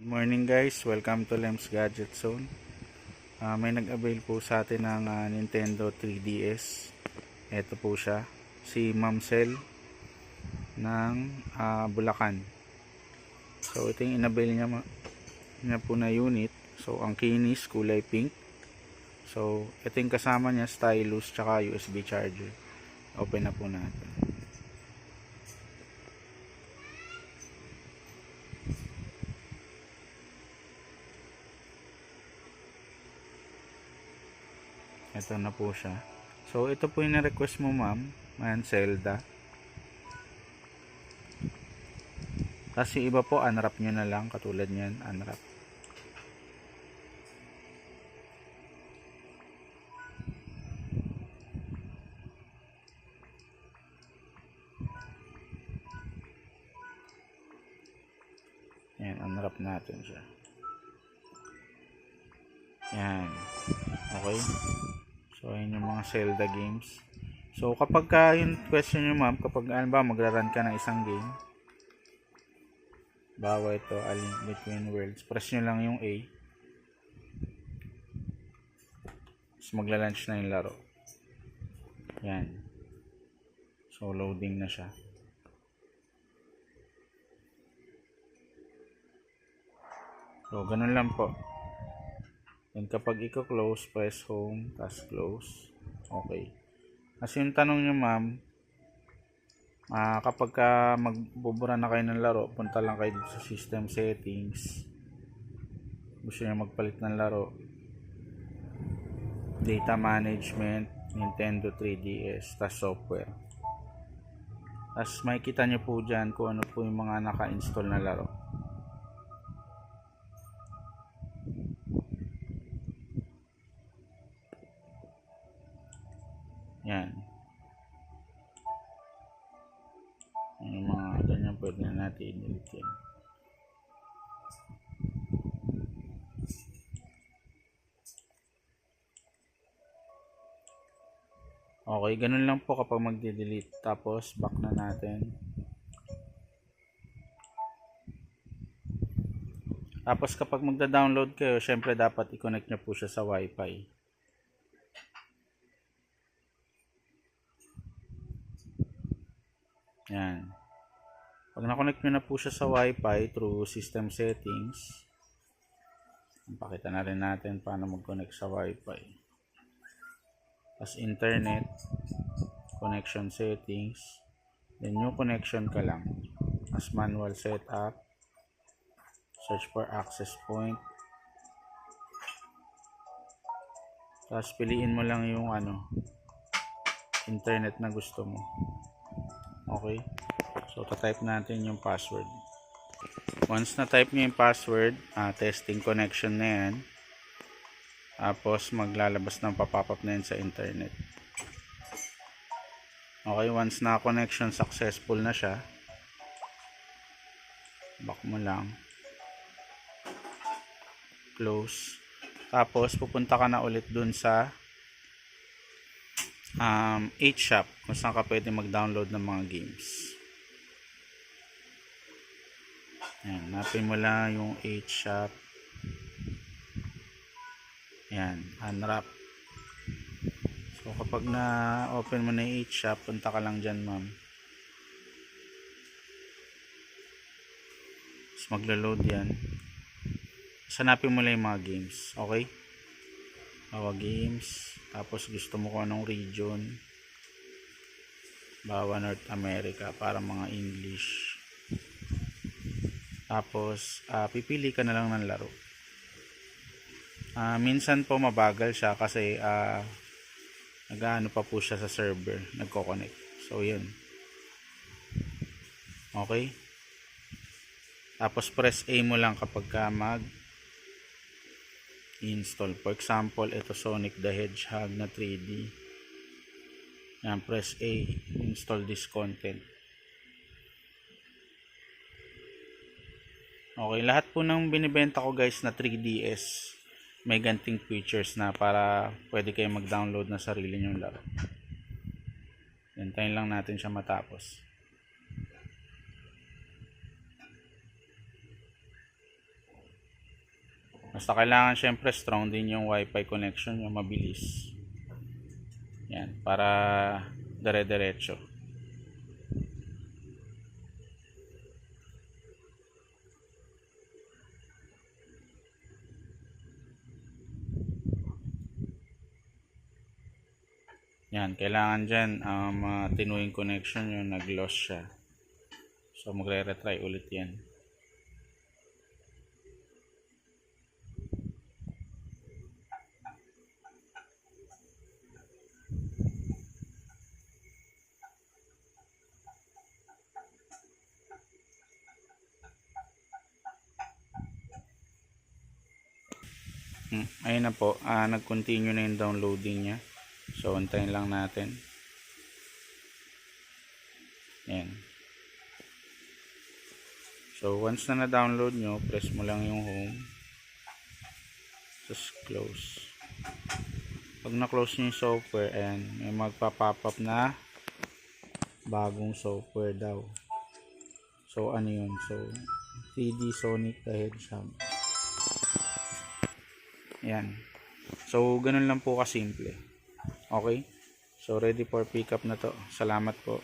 Good morning guys, welcome to Lems Gadget Zone. May nag-avail po sa atin ng Nintendo 3DS. Ito po siya, si Ma'am Cel ng Bulacan. So ito yung in-avail niya po na unit. So ang kinis kulay pink. So ito yung kasama niya, stylus tsaka USB charger. Open na po natin. Ito na po siya. So ito po yung na-request mo ma'am. Ayan, Zelda. Kasi iba po, unwrap nyo na lang. Katulad nyan, unwrap. Ayan, unwrap natin siya. Ayan. Okay. So, ayan yung mga Zelda games. So, kapag yung question nyo ma'am, kapag ano ba, magra-run ka ng isang game, bawa ito, A Link Between Worlds, press nyo lang yung A. Tapos magla-launch na yung laro. Yan. So, loading na siya. So, ganun lang po. And kapag i-close, press home, tapos close. Okay. Kasi yung tanong nyo ma'am, kapag magbubura na kayo ng laro, punta lang kayo dito sa system settings. Gusto nyo magpalit ng laro, data management, Nintendo 3DS, tas software. Tas makikita nyo po dyan kung ano po yung mga naka-install na laro. Yan. Yung mga ganyan pwede na natin i-delete yan. Okay, ganun lang po kapag magde-delete. Tapos back na natin. Tapos kapag magda-download kayo, syempre dapat i-connect nyo po siya sa Wi-Fi. Yan. Pag na-connect nyo na po siya sa Wi-Fi through system settings, pakita na rin natin paano mag-connect sa Wi-Fi. As internet, connection settings, then new connection ka lang. As manual setup, search for access point. Tapos piliin mo lang yung internet na gusto mo. Okay. So, type natin yung password. Once na-type nyo yung password, testing connection na yan. Tapos, maglalabas ng pop-up na yan sa internet. Okay, once na connection successful na siya, back mo lang. Close. Tapos, pupunta ka na ulit dun sa H-Shop kung saan ka pwede mag-download ng mga games. Yan, napin mo lang yung H-Shop. Yan, unwrap. So kapag na-open mo na yung H-Shop, punta ka lang dyan ma'am. Tapos maglo-load yan. Hanapin mo lang yung mga games. Okay? Bawa games. Tapos gusto mo kung anong region. Bawa North America para mga English. Tapos pipili ka na lang ng laro. Minsan po mabagal siya kasi nag-ano pa po siya sa server, nagko-connect. So yun. Okay? Tapos press A mo lang kapag mag-install. For example, ito Sonic the Hedgehog na 3D. Yan, press A, install this content. Okay, lahat po ng binibenta ko guys na 3DS may ganting features na para pwede kayo mag-download na sarili nyong laro. Hintayin lang natin siya matapos. Basta kailangan syempre strong din yung wifi connection, yung mabilis. Yan, para dire-diretso. Yan, kailangan dyan tinuing connection yung nag-loss siya. So magre-retry ulit yan. Ayun na po, nag-continue na yung downloading niya. So antayin lang natin. Ayan. So once na na-download nyo, press mo lang yung home. Just close. Pag na-close nyo yung software, ayan, may magpa-pop up na bagong software daw. So ano yun? So 3D Sonic the Hedgehog. Ayan. So ganun lang po kasimple. Okay? So ready for pickup na to. Salamat po.